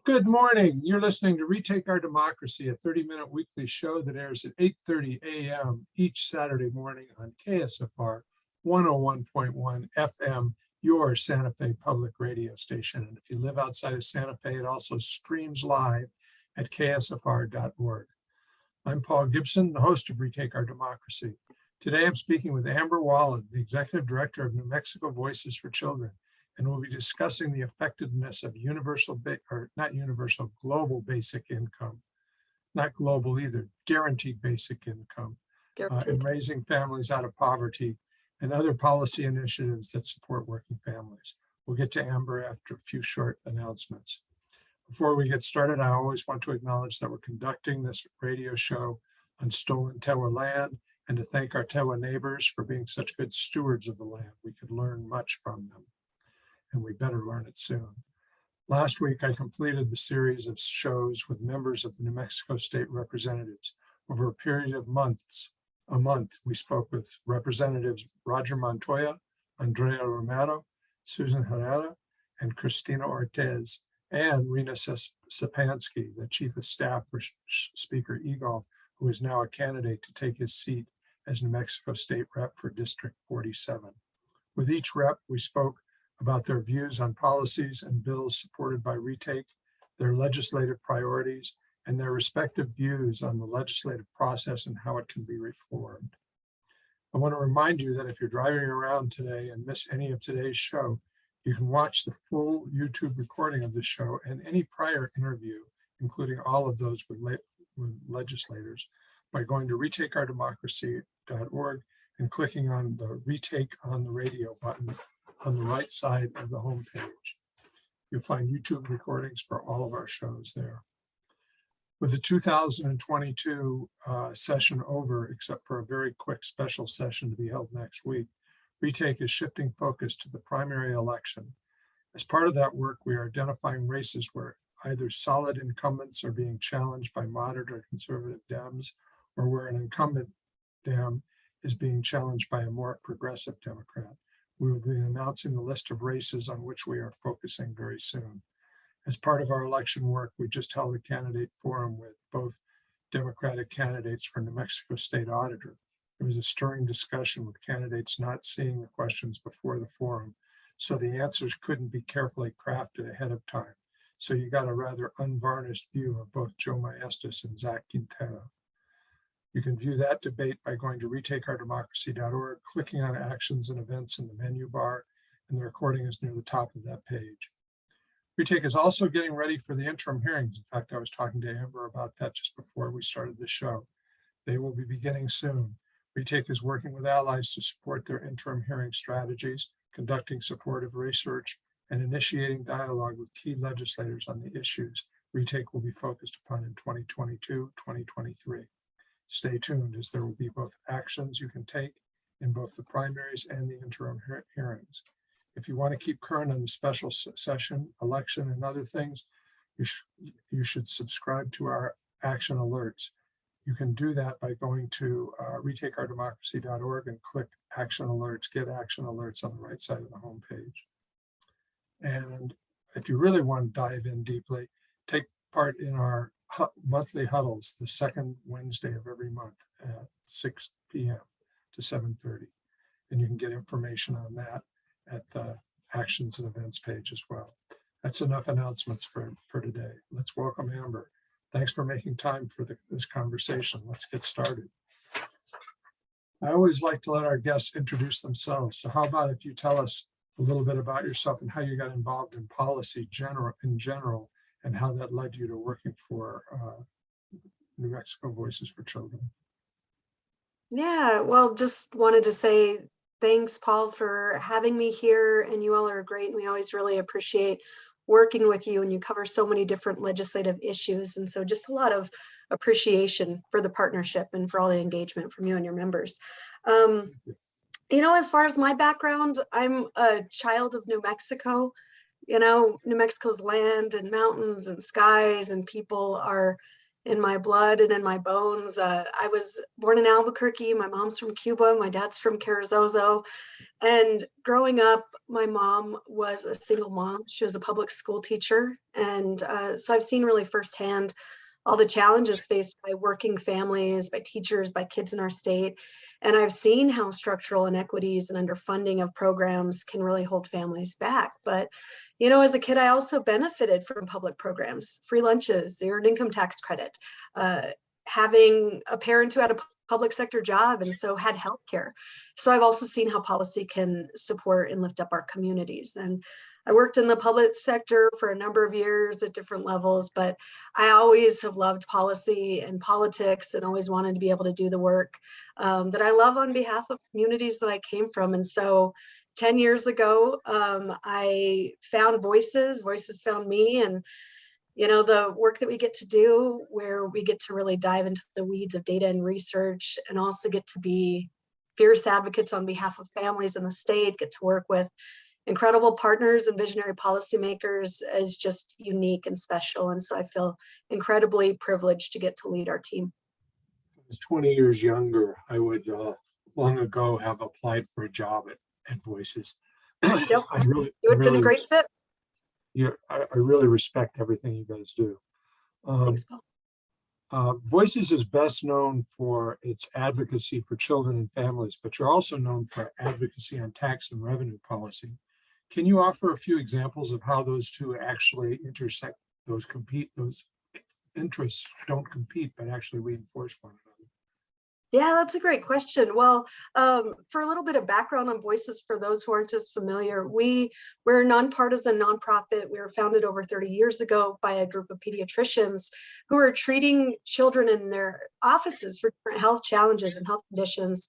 Good morning. You're listening to Retake Our Democracy, a 30-minute weekly show that airs at 8:30 a.m. each Saturday morning on KSFR 101.1 FM, your Santa Fe public radio station. And if you live outside of Santa Fe, it also streams live at ksfr.org. I'm Paul Gibson, the host of Retake Our Democracy. Today I'm speaking with Amber Wallin, the Executive Director of New Mexico Voices for Children, and we'll be discussing the effectiveness of global basic income, not global either, guaranteed basic income, in raising families out of poverty and other policy initiatives that support working families. We'll get to Amber after a few short announcements. Before we get started, I always want to acknowledge that we're conducting this radio show on stolen Tewa land and to thank our Tewa neighbors for being such good stewards of the land. We could learn much from them, and we better learn it soon. Last week, I completed the series of shows with members of the New Mexico State Representatives. Over a period of a month, we spoke with Representatives Roger Montoya, Andrea Romero, Susan Herrera, and Cristina Ortiz, and Rena Sapansky, the Chief of Staff for Speaker Eagle, who is now a candidate to take his seat as New Mexico State Rep for District 47. With each rep, we spoke about their views on policies and bills supported by Retake, their legislative priorities, and their respective views on the legislative process and how it can be reformed. I want to remind you that if you're driving around today and miss any of today's show, you can watch the full YouTube recording of the show and any prior interview, including all of those with legislators, by going to retakeourdemocracy.org and clicking on the Retake on the Radio button on the right side of the homepage. You'll find YouTube recordings for all of our shows there. With the 2022 session over, except for a very quick special session to be held next week, Retake is shifting focus to the primary election. As part of that work, we are identifying races where either solid incumbents are being challenged by moderate or conservative Dems, or where an incumbent Dem is being challenged by a more progressive Democrat. We will be announcing the list of races on which we are focusing very soon. As part of our election work, we just held a candidate forum with both Democratic candidates for New Mexico State Auditor. It was a stirring discussion with candidates not seeing the questions before the forum, so the answers couldn't be carefully crafted ahead of time. So you got a rather unvarnished view of both Joe Maestas and Zach Quintero. You can view that debate by going to retakeourdemocracy.org, clicking on actions and events in the menu bar, and the recording is near the top of that page. Retake is also getting ready for the interim hearings. In fact, I was talking to Amber about that just before we started the show. They will be beginning soon. Retake is working with allies to support their interim hearing strategies, conducting supportive research, and initiating dialogue with key legislators on the issues Retake will be focused upon in 2022-2023. Stay tuned, as there will be both actions you can take in both the primaries and the interim hearings. If you want to keep current on the special session, election, and other things, you should subscribe to our action alerts. You can do that by going to retakeourdemocracy.org and click action alerts, get action alerts on the right side of the homepage. And if you really want to dive in deeply, take part in our monthly huddles, the second Wednesday of every month at 6 p.m. to 7:30. And you can get information on that at the actions and events page as well. That's enough announcements for today. Let's welcome Amber. Thanks for making time for this conversation. Let's get started. I always like to let our guests introduce themselves. So how about if you tell us a little bit about yourself and how you got involved in policy in general, and how that led you to working for New Mexico Voices for Children. Yeah, well, just wanted to say thanks, Paul, for having me here, and you all are great, and we always really appreciate working with you, and you cover so many different legislative issues, and so just a lot of appreciation for the partnership and for all the engagement from you and your members. As far as my background, I'm a child of New Mexico. New Mexico's land and mountains and skies and people are in my blood and in my bones. I was born in Albuquerque. My mom's from Cuba. My dad's from Carrizozo. And growing up, my mom was a single mom. She was a public school teacher. And so I've seen really firsthand all the challenges faced by working families, by teachers, by kids in our state. And I've seen how structural inequities and underfunding of programs can really hold families back. But, as a kid, I also benefited from public programs, free lunches, the earned income tax credit, having a parent who had a public sector job and so had health care. So I've also seen how policy can support and lift up our communities. And I worked in the public sector for a number of years at different levels, but I always have loved policy and politics and always wanted to be able to do the work that I love on behalf of communities that I came from. And so 10 years ago, I found Voices. Voices found me, and the work that we get to do, where we get to really dive into the weeds of data and research, and also get to be fierce advocates on behalf of families in the state, get to work with incredible partners and visionary policymakers, is just unique and special. And so I feel incredibly privileged to get to lead our team. I was 20 years younger. I would long ago have applied for a job at Voices. Yep. I really, You would have been a great fit. I really respect everything you guys do. Thanks, Paul. Voices is best known for its advocacy for children and families, but you're also known for advocacy on tax and revenue policy. Can you offer a few examples of how those two actually intersect, those interests don't compete, but actually reinforce one another? Yeah, that's a great question. Well, for a little bit of background on Voices, for those who aren't as familiar, we're a nonpartisan nonprofit. We were founded over 30 years ago by a group of pediatricians who are treating children in their offices for different health challenges and health conditions.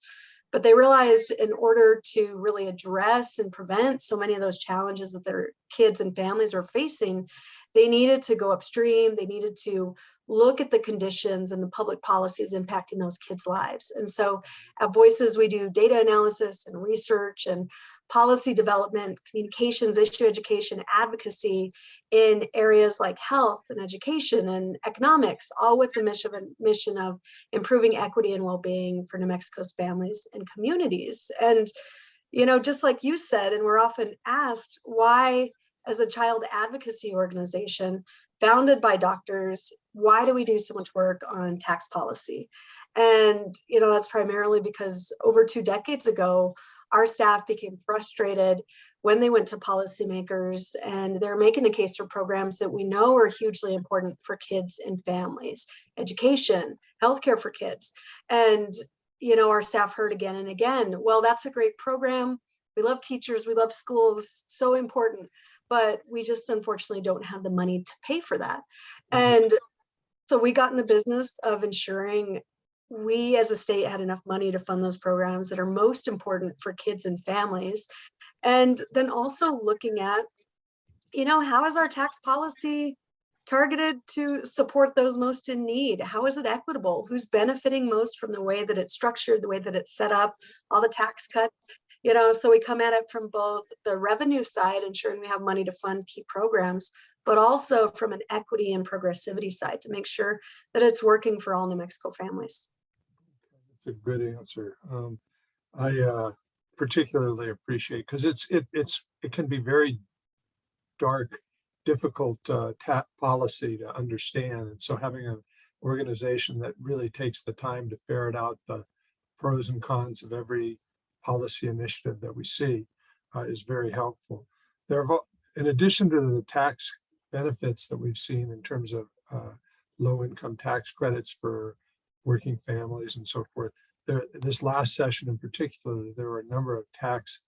But they realized in order to really address and prevent so many of those challenges that their kids and families are facing, they needed to go upstream. They needed to look at the conditions and the public policies impacting those kids' lives. And so at Voices, we do data analysis and research and policy development, communications, issue education, advocacy in areas like health and education and economics, all with the mission of improving equity and well-being for New Mexico's families and communities. And, just like you said, and we're often asked, why, as a child advocacy organization founded by doctors, why do we do so much work on tax policy? And, that's primarily because over 2 decades ago, our staff became frustrated when they went to policymakers, and they're making the case for programs that we know are hugely important for kids and families, education, healthcare for kids. And, our staff heard again and again, well, that's a great program. We love teachers, we love schools, so important, but we just unfortunately don't have the money to pay for that. And so we got in the business of ensuring we as a state had enough money to fund those programs that are most important for kids and families. And then also looking at, how is our tax policy targeted to support those most in need? How is it equitable? Who's benefiting most from the way that it's structured, the way that it's set up, all the tax cuts? So we come at it from both the revenue side, ensuring we have money to fund key programs, but also from an equity and progressivity side to make sure that it's working for all New Mexico families. That's a good answer. I particularly appreciate, because it can be very dark, difficult policy to understand, and so having an organization that really takes the time to ferret out the pros and cons of every policy initiative that we see is very helpful. In addition to the tax benefits that we've seen in terms of low-income tax credits for working families and so forth, this last session in particular, there were a number of tax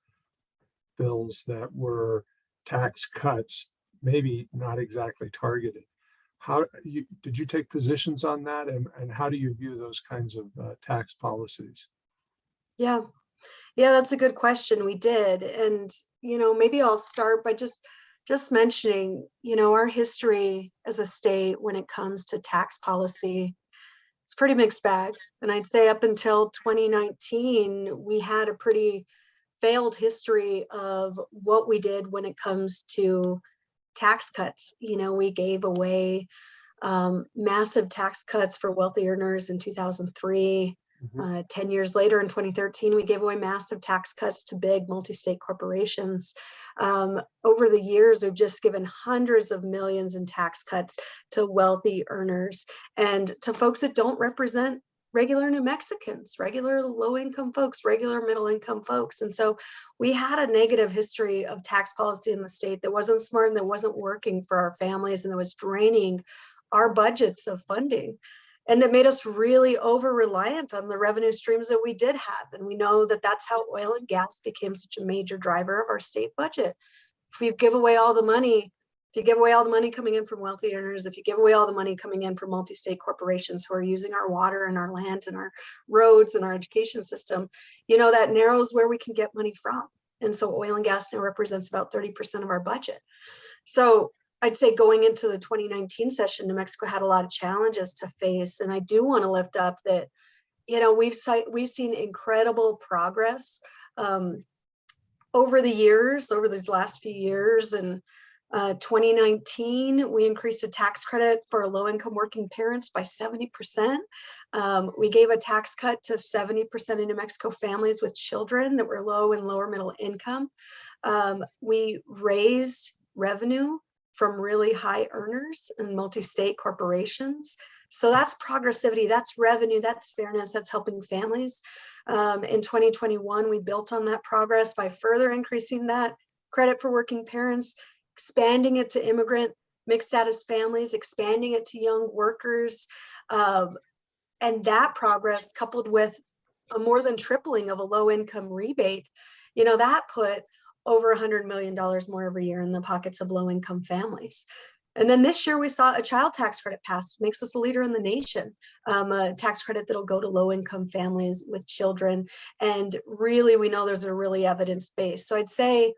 bills that were tax cuts, maybe not exactly targeted. Did you take positions on that, and how do you view those kinds of tax policies? Yeah, that's a good question. We did. And, maybe I'll start by just mentioning, our history as a state when it comes to tax policy. It's pretty mixed bag. And I'd say up until 2019, we had a pretty failed history of what we did when it comes to tax cuts. We gave away massive tax cuts for wealthy earners in 2003. 10 years later, in 2013, we gave away massive tax cuts to big multi-state corporations. Over the years, we've just given hundreds of millions in tax cuts to wealthy earners and to folks that don't represent regular New Mexicans, regular low-income folks, regular middle-income folks. And so we had a negative history of tax policy in the state that wasn't smart and that wasn't working for our families and that was draining our budgets of funding. And that made us really over-reliant on the revenue streams that we did have. And we know that that's how oil and gas became such a major driver of our state budget. If you give away all the money, if you give away all the money coming in from wealthy earners, if you give away all the money coming in from multi-state corporations who are using our water and our land and our roads and our education system, you know, that narrows where we can get money from. And so oil and gas now represents about 30% of our budget. So I'd say going into the 2019 session, New Mexico had a lot of challenges to face. And I do want to lift up that, you know, we've seen incredible progress over the years, over these last few years. And 2019, we increased a tax credit for low-income working parents by 70%. We gave a tax cut to 70% of New Mexico families with children that were low and lower middle income. We raised revenue from really high earners and multi-state corporations. So that's progressivity, that's revenue, that's fairness, that's helping families. In 2021, we built on that progress by further increasing that credit for working parents, expanding it to immigrant mixed status families, expanding it to young workers. And that progress, coupled with a more than tripling of a low income rebate, you know, that put over $100 million more every year in the pockets of low income families. And then this year we saw a child tax credit pass, makes us a leader in the nation, a tax credit that'll go to low income families with children. And really, we know there's a really evidence-based. So I'd say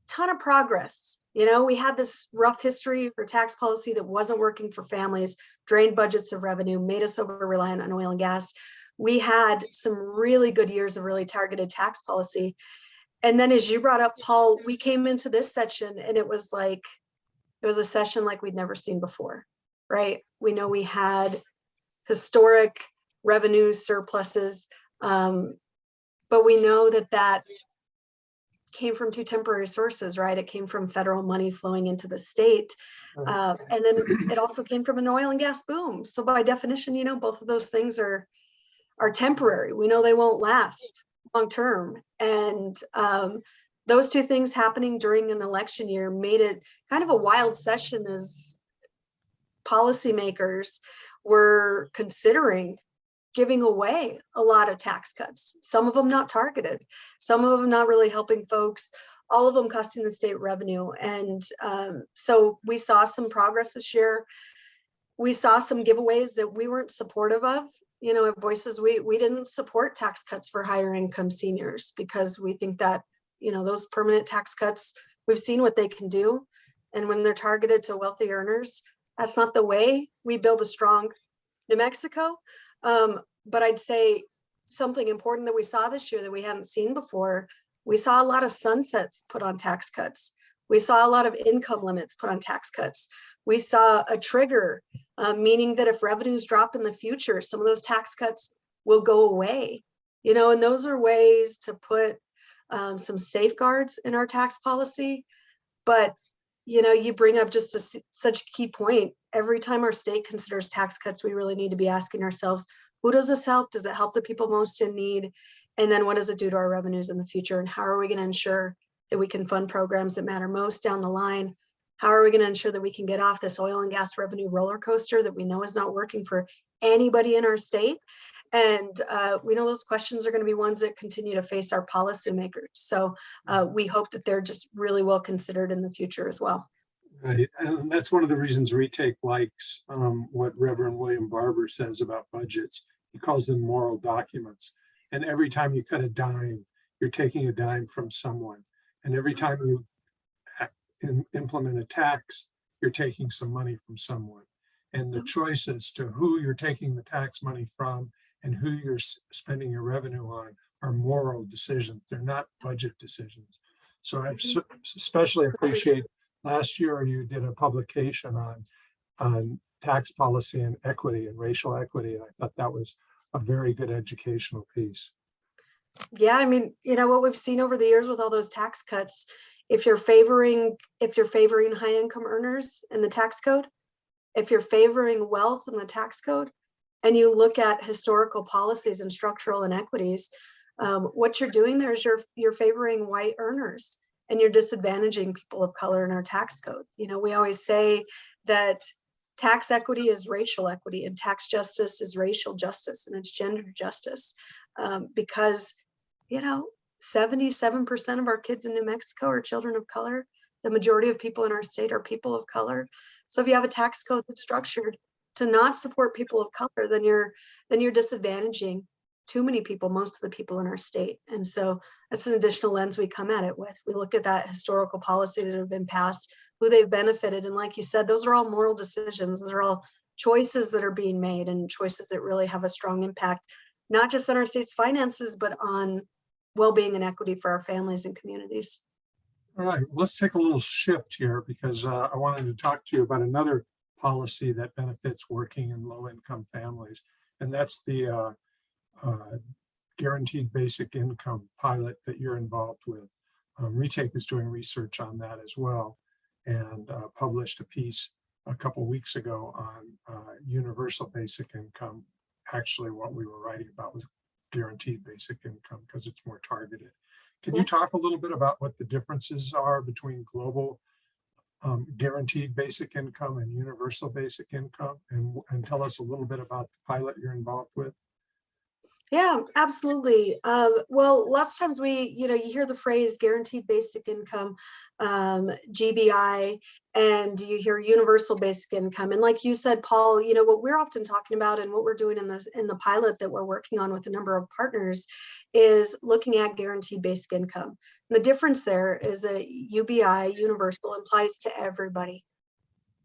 ton of progress. You know, we had this rough history for tax policy that wasn't working for families, drained budgets of revenue, made us over-reliant on oil and gas. We had some really good years of really targeted tax policy. And then as you brought up, Paul, we came into this session and it was a session like we'd never seen before, right? We know we had historic revenue surpluses, but we know that came from two temporary sources, right? It came from federal money flowing into the state. And then it also came from an oil and gas boom. So by definition, you know, both of those things are temporary. We know they won't last long term. And those two things happening during an election year made it kind of a wild session as policymakers were considering giving away a lot of tax cuts, some of them not targeted, some of them not really helping folks, all of them costing the state revenue. And so we saw some progress this year. We saw some giveaways that we weren't supportive of. You know, at Voices, we didn't support tax cuts for higher income seniors because we think that, you know, those permanent tax cuts, we've seen what they can do. And when they're targeted to wealthy earners, that's not the way we build a strong New Mexico. But I'd say something important that we saw this year that we hadn't seen before, we saw a lot of sunsets put on tax cuts. We saw a lot of income limits put on tax cuts. We saw a trigger, meaning that if revenues drop in the future, some of those tax cuts will go away. You know, and those are ways to put some safeguards in our tax policy. But, you know, you bring up just such a key point. Every time our state considers tax cuts, we really need to be asking ourselves, who does this help? Does it help the people most in need? And then what does it do to our revenues in the future? And how are we going to ensure that we can fund programs that matter most down the line? How are we going to ensure that we can get off this oil and gas revenue roller coaster that we know is not working for anybody in our state? And we know those questions are going to be ones that continue to face our policymakers. So we hope that they're just really well considered in the future as well. Right. And that's one of the reasons Retake likes what Reverend William Barber says about budgets. He calls them moral documents. And every time you cut a dime, you're taking a dime from someone. And every time you implement a tax, you're taking some money from someone. And the choices to who you're taking the tax money from and who you're spending your revenue on are moral decisions. They're not budget decisions. So I especially appreciate last year you did a publication on tax policy and equity and racial equity. And I thought that was a very good educational piece. Yeah, I mean, what we've seen over the years with all those tax cuts, if you're favoring high income earners in the tax code, if you're favoring wealth in the tax code, and you look at historical policies and structural inequities, what you're doing there is you're favoring white earners and you're disadvantaging people of color in our tax code. We always say that tax equity is racial equity and tax justice is racial justice and it's gender justice, because 77% of our kids in New Mexico are children of color. The majority of people in our state are people of color. So if you have a tax code that's structured to not support people of color, then you're disadvantaging too many people, most of the people in our state. And so that's an additional lens we come at it with. We look at that historical policy that have been passed, who they've benefited. And like you said, those are all moral decisions. Those are all choices that are being made and choices that really have a strong impact, not just on our state's finances, but on well-being and equity for our families and communities. All right, let's take a little shift here because I wanted to talk to you about another policy that benefits working and low-income families, and that's the guaranteed basic income pilot that you're involved with. Retake is doing research on that as well, and published a piece a couple of weeks ago on universal basic income. Actually, what we were writing about was guaranteed basic income because it's more targeted. Can you talk a little bit about what the differences are between global guaranteed basic income and universal basic income, and tell us a little bit about the pilot you're involved with? Yeah, absolutely. Well, lots of times you hear the phrase guaranteed basic income, GBI, and you hear universal basic income. And like you said, Paul, what we're often talking about and what we're doing in the pilot that we're working on with a number of partners is looking at guaranteed basic income. And the difference there is that UBI, universal, implies to everybody,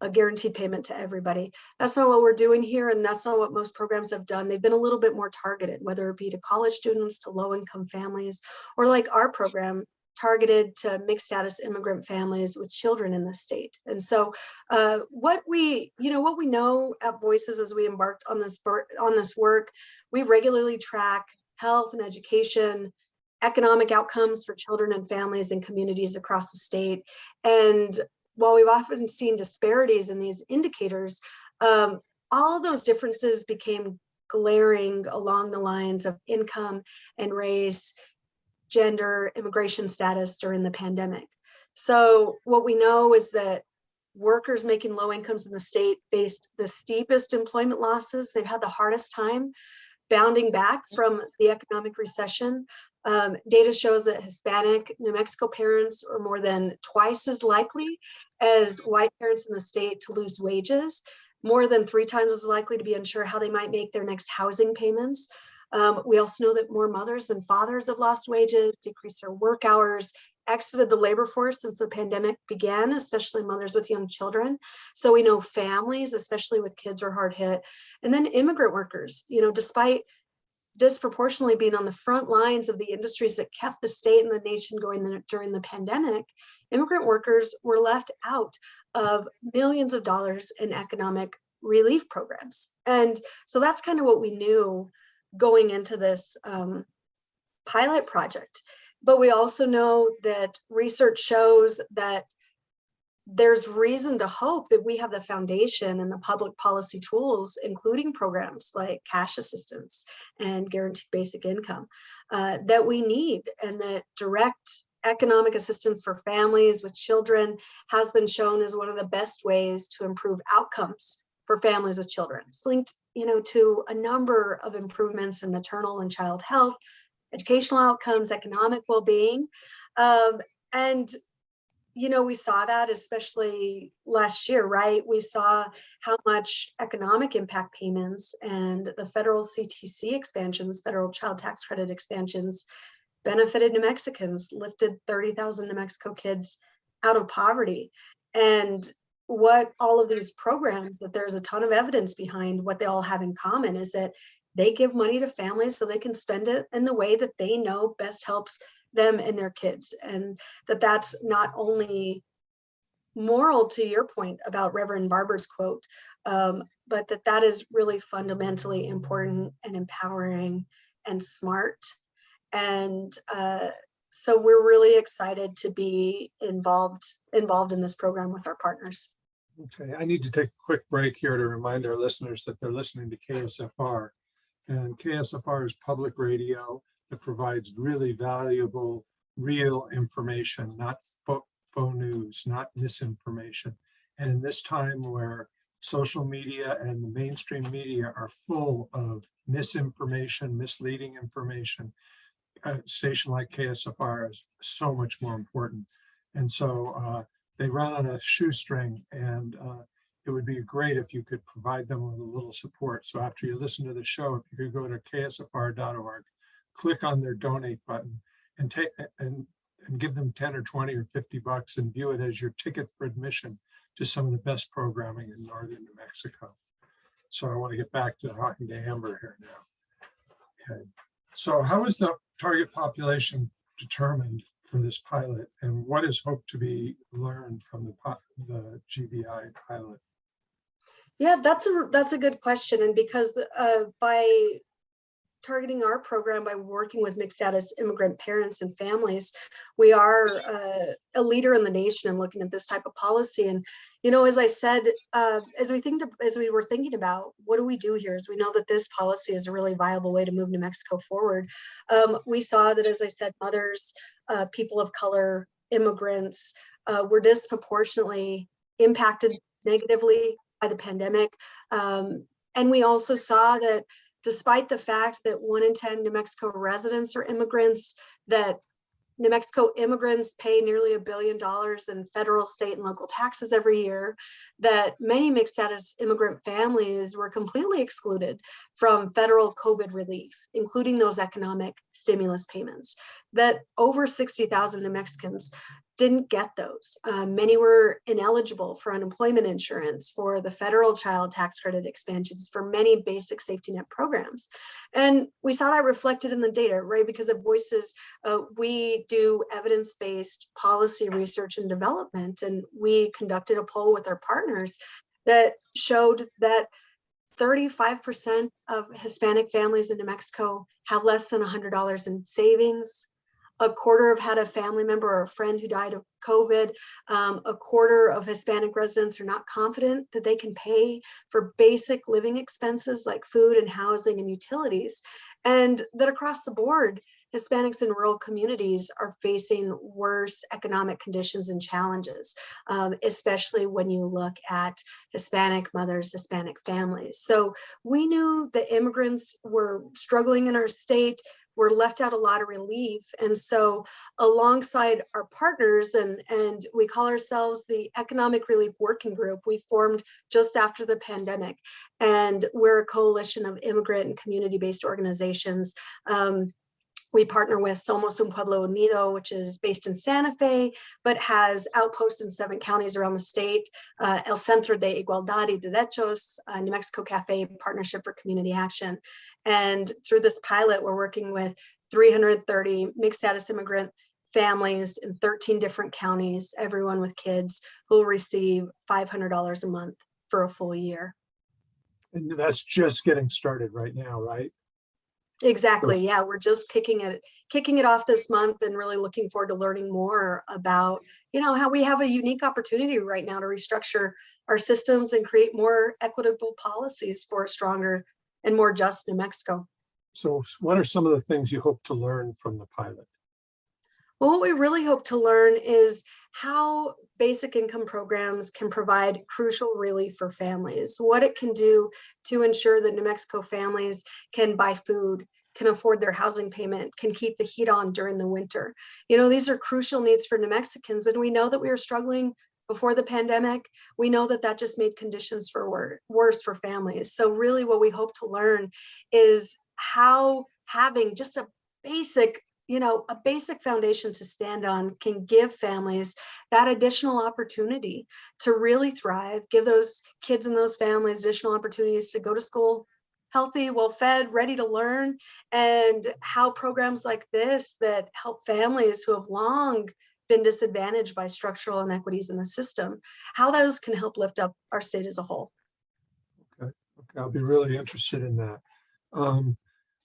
a guaranteed payment to everybody. That's not what we're doing here, and that's not what most programs have done. They've been a little bit more targeted, whether it be to college students, to low-income families, or like our program, targeted to mixed status immigrant families with children in the state. And so what we know at Voices as we embarked on this work, we regularly track health and education, economic outcomes for children and families and communities across the state. And while we've often seen disparities in these indicators, all of those differences became glaring along the lines of income and race, gender, immigration status during the pandemic. So what we know is that workers making low incomes in the state faced the steepest employment losses. They've had the hardest time bounding back from the economic recession. Data shows that Hispanic New Mexico parents are more than twice as likely as white parents in the state to lose wages, more than 3 times as likely to be unsure how they might make their next housing payments. We also know that more mothers and fathers have lost wages, decreased their work hours, exited the labor force since the pandemic began, especially mothers with young children. So we know families, especially with kids, are hard hit. And then immigrant workers, despite disproportionately being on the front lines of the industries that kept the state and the nation going during the pandemic, immigrant workers were left out of millions of dollars in economic relief programs. And so that's kind of what we knew going into this pilot project. But we also know that research shows that there's reason to hope that we have the foundation and the public policy tools, including programs like cash assistance and guaranteed basic income, that we need, and that direct economic assistance for families with children has been shown as one of the best ways to improve outcomes for families with children. It's linked, to a number of improvements in maternal and child health, educational outcomes, economic well-being, and we saw that especially last year, right? We saw how much economic impact payments and the federal CTC expansions, federal child tax credit expansions, benefited New Mexicans, lifted 30,000 New Mexico kids out of poverty. And what all of these programs, that there's a ton of evidence behind, what they all have in common is that they give money to families so they can spend it in the way that they know best helps them and their kids. And that's not only moral to your point about Reverend Barber's quote, but that is really fundamentally important and empowering and smart. And so we're really excited to be involved in this program with our partners. Okay, I need to take a quick break here to remind our listeners that they're listening to KSFR. And KSFR is public radio that provides really valuable, real information, not faux news, not misinformation. And in this time where social media and the mainstream media are full of misinformation, misleading information, a station like KSFR is so much more important. And so they run on a shoestring, and it would be great if you could provide them with a little support. So after you listen to the show, if you could go to ksfr.org, click on their donate button, and take and give them 10 or 20 or $50 and view it as your ticket for admission to some of the best programming in northern New Mexico. So I want to get back to talking to Amber here now. Okay. So how is the target population determined for this pilot, and what is hoped to be learned from the GBI pilot? Yeah, that's a good question. And because by targeting our program, by working with mixed status immigrant parents and families, we are a leader in the nation in looking at this type of policy. And, you know, as I said, as we were thinking about what do we do here, as we know that this policy is a really viable way to move New Mexico forward. We saw that, as I said, mothers, people of color, immigrants were disproportionately impacted negatively by the pandemic. And we also saw that despite the fact that 1 in 10 New Mexico residents are immigrants, that New Mexico immigrants pay nearly $1 billion in federal, state, and local taxes every year, that many mixed status immigrant families were completely excluded from federal COVID relief, including those economic stimulus payments, that over 60,000 New Mexicans didn't get those. Many were ineligible for unemployment insurance, for the federal child tax credit expansions, for many basic safety net programs. And we saw that reflected in the data, right? Because of Voices, we do evidence-based policy research and development, and we conducted a poll with our partners that showed that 35% of Hispanic families in New Mexico have less than $100 in savings. A quarter have had a family member or a friend who died of COVID. A quarter of Hispanic residents are not confident that they can pay for basic living expenses like food and housing and utilities. And that across the board, Hispanics in rural communities are facing worse economic conditions and challenges, especially when you look at Hispanic mothers, Hispanic families. So we knew the immigrants were struggling in our state. We're left out a lot of relief. And so alongside our partners, and we call ourselves the Economic Relief Working Group, we formed just after the pandemic. And we're a coalition of immigrant and community-based organizations. We partner with Somos un Pueblo Unido, which is based in Santa Fe, but has outposts in 7 counties around the state, El Centro de Igualdad y Derechos, New Mexico Cafe Partnership for Community Action. And through this pilot, we're working with 330 mixed status immigrant families in 13 different counties, everyone with kids, who will receive $500 a month for a full year. And that's just getting started right now, right? Exactly. Yeah, we're just kicking it off this month, and really looking forward to learning more about, you know, how we have a unique opportunity right now to restructure our systems and create more equitable policies for a stronger and more just New Mexico. So what are some of the things you hope to learn from the pilot? Well, what we really hope to learn is how basic income programs can provide crucial relief for families, what it can do to ensure that New Mexico families can buy food, can afford their housing payment, can keep the heat on during the winter. You know, these are crucial needs for New Mexicans, and we know that we were struggling before the pandemic. We know that just made conditions worse for families. So really what we hope to learn is how having just a basic foundation to stand on can give families that additional opportunity to really thrive, give those kids and those families additional opportunities to go to school healthy, well-fed, ready to learn, and how programs like this that help families who have long been disadvantaged by structural inequities in the system, how those can help lift up our state as a whole. Okay, I'll be really interested in that.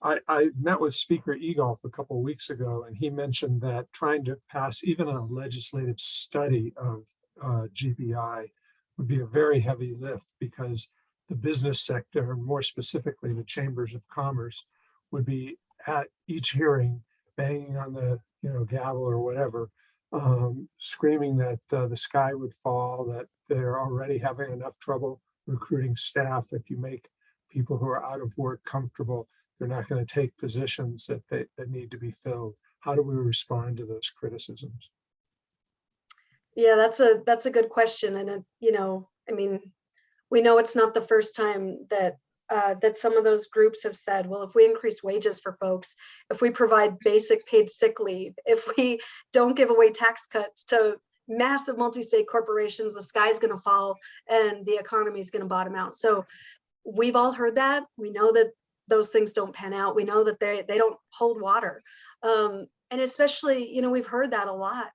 I met with Speaker Egolf a couple of weeks ago, and he mentioned that trying to pass even a legislative study of GBI would be a very heavy lift, because the business sector, and more specifically the chambers of commerce, would be at each hearing banging on the gavel or whatever, screaming that the sky would fall, that they're already having enough trouble recruiting staff. If you make people who are out of work comfortable, they're not going to take positions that need to be filled. How do we respond to those criticisms? Yeah, that's a good question. And, I mean, we know it's not the first time that that some of those groups have said, well, if we increase wages for folks, if we provide basic paid sick leave, if we don't give away tax cuts to massive multi-state corporations, the sky's going to fall and the economy is going to bottom out. So we've all heard that. We know that those things don't pan out. We know that they don't hold water. And especially, we've heard that a lot.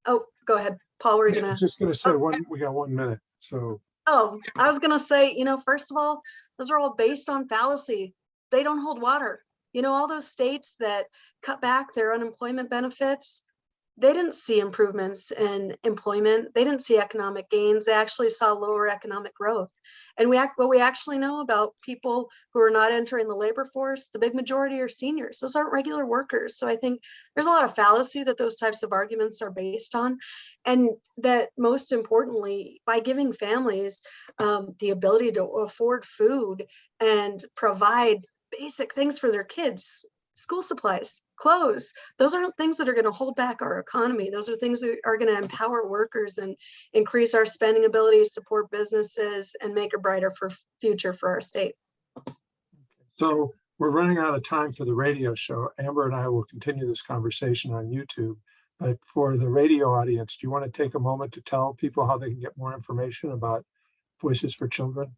Oh, go ahead, Paul. We're I was just going to say we got 1 minute. So. Oh, I was going to say, first of all, those are all based on fallacy. They don't hold water. All those states that cut back their unemployment benefits, they didn't see improvements in employment. They didn't see economic gains. They actually saw lower economic growth. And what we actually know about people who are not entering the labor force, the big majority are seniors. Those aren't regular workers. So I think there's a lot of fallacy that those types of arguments are based on. And that most importantly, by giving families the ability to afford food and provide basic things for their kids, school supplies, clothes, those aren't things that are going to hold back our economy. Those are things that are going to empower workers and increase our spending ability, support businesses, and make a brighter future for our state. So we're running out of time for the radio show. Amber and I will continue this conversation on YouTube. But for the radio audience, do you want to take a moment to tell people how they can get more information about Voices for Children?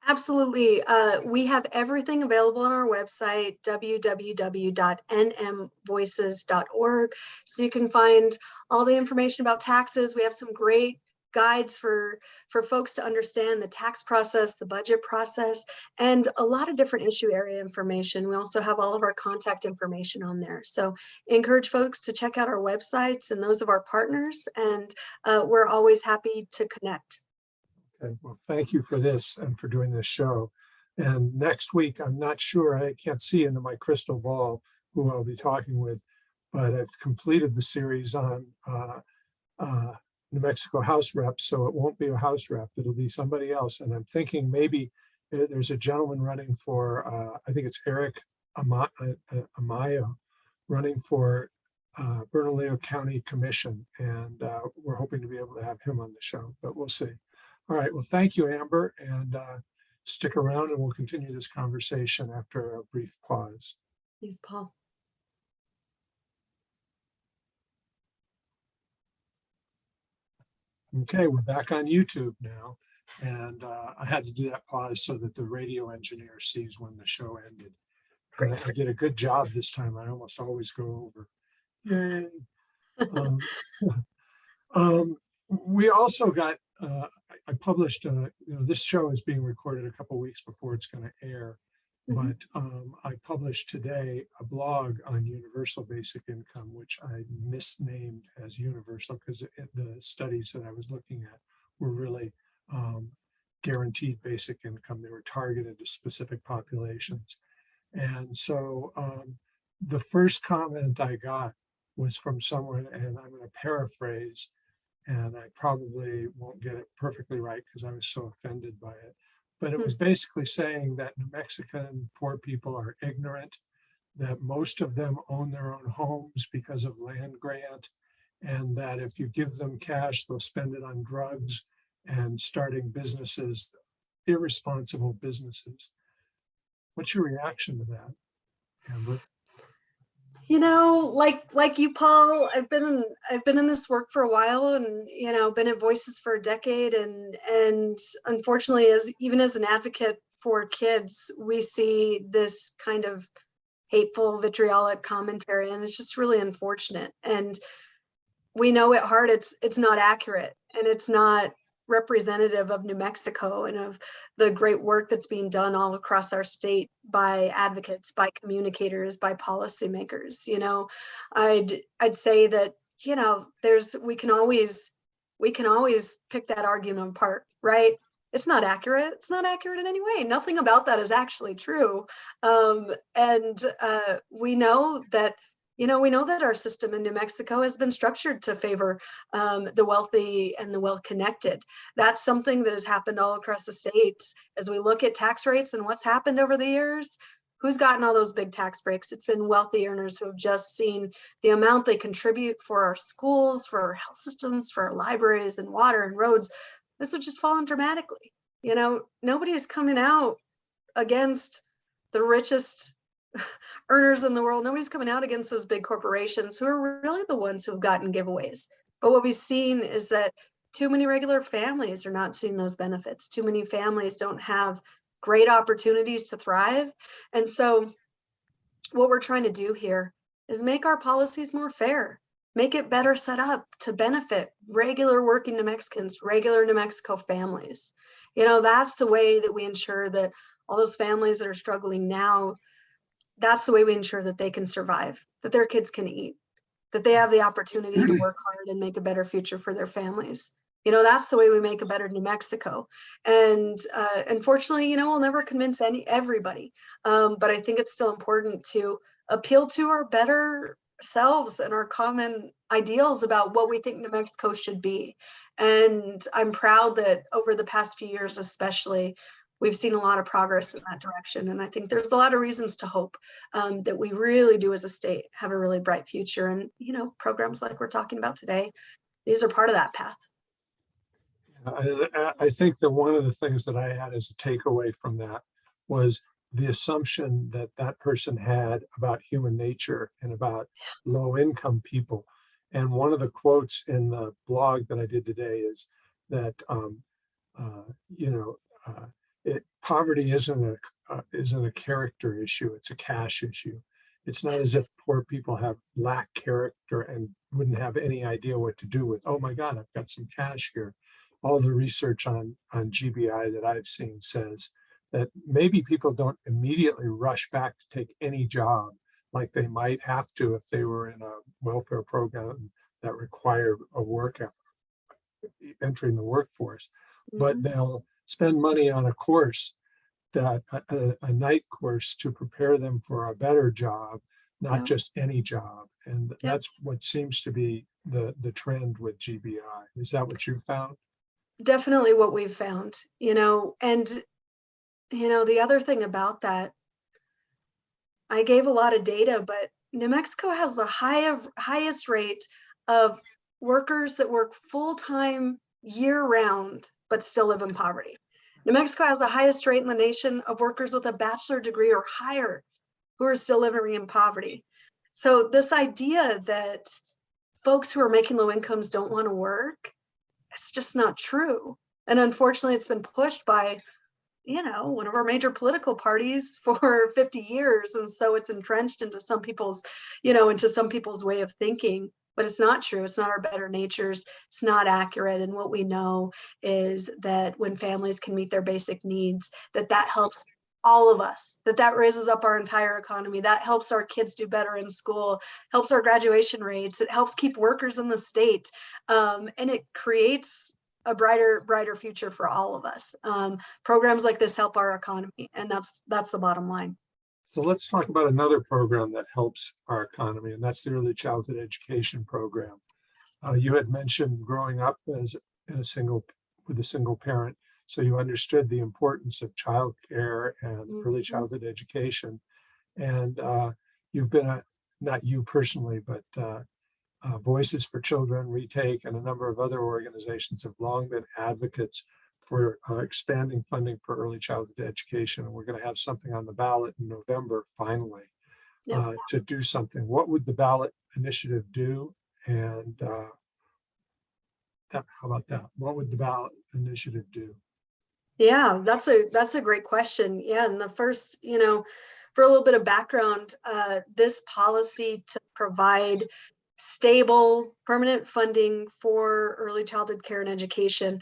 Absolutely. We have everything available on our website, www.nmvoices.org. So you can find all the information about taxes. We have some great guides for folks to understand the tax process, the budget process, and a lot of different issue area information. We also have all of our contact information on there. So encourage folks to check out our websites and those of our partners, and we're always happy to connect. Okay, well, thank you for this and for doing this show. And next week, I'm not sure, I can't see into my crystal ball who I'll be talking with, but I've completed the series on New Mexico House reps, so it won't be a House rep, it'll be somebody else. And I'm thinking maybe there's a gentleman running for, I think it's Eric Amaya, running for Bernalillo County Commission. And we're hoping to be able to have him on the show, but we'll see. All right, well, thank you, Amber, and stick around and we'll continue this conversation after a brief pause. Thanks, Paul. Okay, we're back on YouTube now, and I had to do that pause so that the radio engineer sees when the show ended. Great. I did a good job this time. I almost always go over. Yay. We also got, I published, this show is being recorded a couple of weeks before it's going to air, but I published today a blog on universal basic income, which I misnamed as universal because the studies that I was looking at were really guaranteed basic income. They were targeted to specific populations. And so the first comment I got was from someone, and I'm going to paraphrase, and I probably won't get it perfectly right because I was so offended by it. But it was basically saying that New Mexican poor people are ignorant, that most of them own their own homes because of land grant, and that if you give them cash, they'll spend it on drugs and starting businesses, irresponsible businesses. What's your reaction to that, Amber? Like you, Paul, I've been in this work for a while, and been at Voices for a decade, and unfortunately, even as an advocate for kids, we see this kind of hateful, vitriolic commentary, and it's just really unfortunate. And we know at heart it's not accurate, and it's not representative of New Mexico and of the great work that's being done all across our state by advocates, by communicators, by policymakers. I'd say that, we can always pick that argument apart, right? It's not accurate. It's not accurate in any way. Nothing about that is actually true. And we know that our system in New Mexico has been structured to favor the wealthy and the well-connected. That's something that has happened all across the states. As we look at tax rates and what's happened over the years, who's gotten all those big tax breaks? It's been wealthy earners who have just seen the amount they contribute for our schools, for our health systems, for our libraries and water and roads. This has just fallen dramatically. Nobody is coming out against the richest earners in the world. Nobody's coming out against those big corporations who are really the ones who have gotten giveaways. But what we've seen is that too many regular families are not seeing those benefits. Too many families don't have great opportunities to thrive. And so what we're trying to do here is make our policies more fair, make it better set up to benefit regular working New Mexicans, regular New Mexico families. That's the way that we ensure that all those families that are struggling now, that's the way we ensure that they can survive, that their kids can eat, that they have the opportunity to work hard and make a better future for their families. That's the way we make a better New Mexico. And unfortunately, we'll never convince everybody. But I think it's still important to appeal to our better selves and our common ideals about what we think New Mexico should be. And I'm proud that over the past few years, especially, we've seen a lot of progress in that direction. And I think there's a lot of reasons to hope that we really do as a state have a really bright future. And, programs like we're talking about today, these are part of that path. I think that one of the things that I had as a takeaway from that was the assumption that that person had about human nature and about low income people. And one of the quotes in the blog that I did today is that, poverty isn't a character issue, it's a cash issue. It's not as if poor people lack character and wouldn't have any idea what to do with, oh my God, I've got some cash here. All the research on GBI that I've seen says that maybe people don't immediately rush back to take any job like they might have to if they were in a welfare program that required a work effort, entering the workforce. But they'll spend money on a course, a night course, to prepare them for a better job, not just any job. And that's what seems to be the trend with GBI. Is that what you found? Definitely what we've found, and the other thing about that, I gave a lot of data, but New Mexico has the highest rate of workers that work full-time year-round but still live in poverty. New Mexico has the highest rate in the nation of workers with a bachelor degree or higher who are still living in poverty. So this idea that folks who are making low incomes don't want to work, it's just not true. And unfortunately, it's been pushed by, one of our major political parties for 50 years. And so it's entrenched into some people's way of thinking, but it's not true. It's not our better natures. It's not accurate. And what we know is that when families can meet their basic needs, that helps all of us, that raises up our entire economy, that helps our kids do better in school, helps our graduation rates, it helps keep workers in the state, and it creates a brighter future for all of us. Programs like this help our economy, and that's the bottom line. So let's talk about another program that helps our economy, and that's the early childhood education program. You had mentioned growing up with a single parent, so you understood the importance of childcare and early childhood education. And you've been not you personally, but Voices for Children, Retake, and a number of other organizations have long been advocates for expanding funding for early childhood education. And we're going to have something on the ballot in November, finally, to do something. What would the ballot initiative do? And how about that? What would the ballot initiative do? Yeah, that's a great question. Yeah, and the first, for a little bit of background, this policy to provide stable, permanent funding for early childhood care and education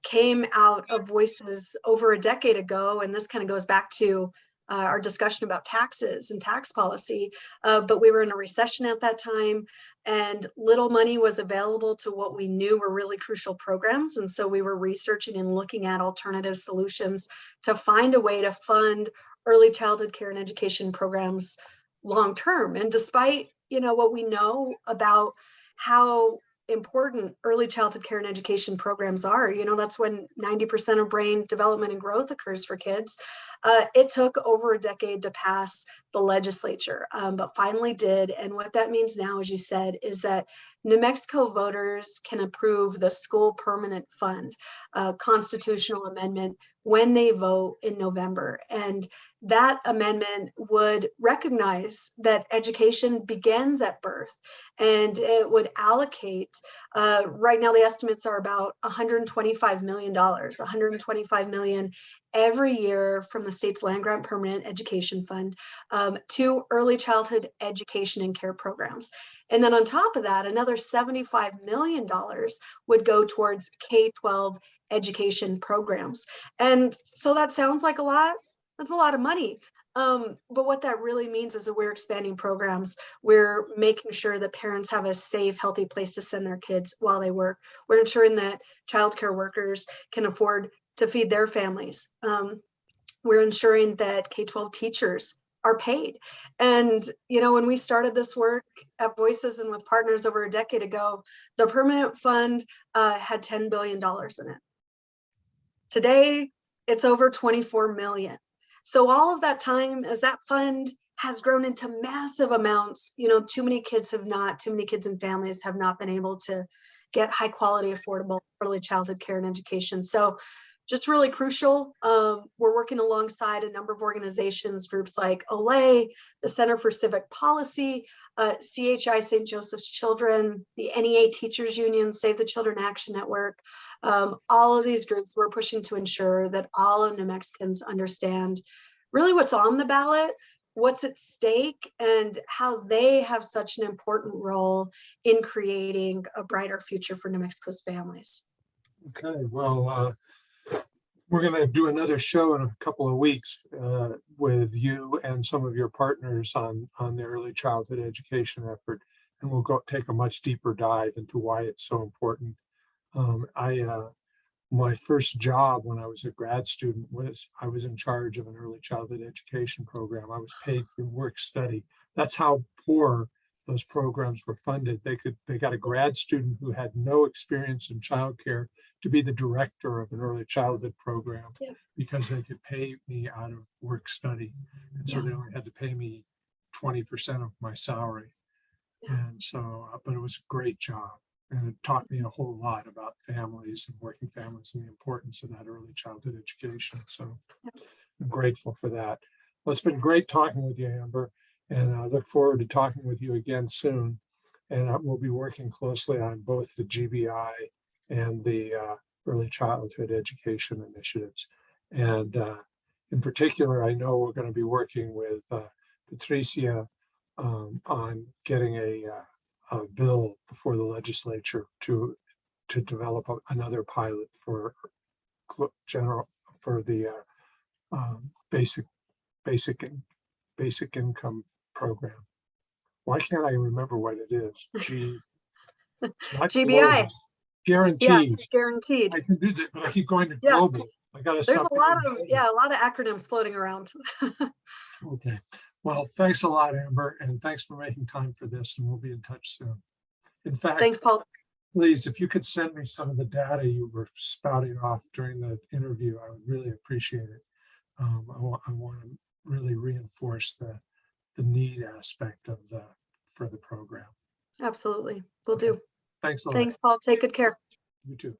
came out of voices over a decade ago. And this kind of goes back to our discussion about taxes and tax policy. But we were in a recession at that time, and little money was available to what we knew were really crucial programs. And so we were researching and looking at alternative solutions to find a way to fund early childhood care and education programs long term. And despite what we know about how important early childhood care and education programs are, that's when 90% of brain development and growth occurs for kids. It took over a decade to pass the legislature, but finally did. And what that means now, as you said, is that New Mexico voters can approve the school permanent fund constitutional amendment when they vote in November. And that amendment would recognize that education begins at birth, and it would allocate, right now the estimates are about $125 million, $125 million every year from the state's land grant permanent education fund to early childhood education and care programs. And then on top of that, another $75 million would go towards K-12 education programs. And so that sounds like a lot. That's a lot of money. But what that really means is that we're expanding programs. We're making sure that parents have a safe, healthy place to send their kids while they work. We're ensuring that childcare workers can afford to feed their families. We're ensuring that K-12 teachers are paid. And, when we started this work at Voices and with partners over a decade ago, the permanent fund had $10 billion in it. Today, it's over 24 million. So all of that time, as that fund has grown into massive amounts, too many kids and families have not been able to get high quality, affordable early childhood care and education. So just really crucial. We're working alongside a number of organizations, groups like OLE, the Center for Civic Policy, CHI St. Joseph's Children, the NEA Teachers Union, Save the Children Action Network. All of these groups, we're pushing to ensure that all of New Mexicans understand really what's on the ballot, what's at stake, and how they have such an important role in creating a brighter future for New Mexico's families. Okay, well, we're going to do another show in a couple of weeks with you and some of your partners on the early childhood education effort, and we'll take a much deeper dive into why it's so important. My first job when I was a grad student was I was in charge of an early childhood education program. I was paid through work study. That's how poor those programs were funded. They got a grad student who had no experience in childcare to be the director of an early childhood program because they could pay me out of work study. And so they only had to pay me 20% of my salary. And so, but it was a great job. And it taught me a whole lot about families and working families and the importance of that early childhood education. So I'm grateful for that. Well, it's been great talking with you, Amber, and I look forward to talking with you again soon. And we'll be working closely on both the GBI and the early childhood education initiatives. And in particular, I know we're going to be working with Patricia on getting a bill before the legislature to develop another pilot for the basic income program. Why can't I remember what it is? It's not GBI. global. Guaranteed. Yeah, guaranteed. I can do that, but I keep going to global. I got to stop. There's a lot of acronyms floating around. Okay. Well, thanks a lot, Amber, and thanks for making time for this, and we'll be in touch soon. In fact, thanks, Paul. Please, if you could send me some of the data you were spouting off during the interview, I would really appreciate it. I want to really reinforce the need aspect of for the program. Absolutely. Will do. Thanks a lot. Thanks, Paul. Take good care. You too.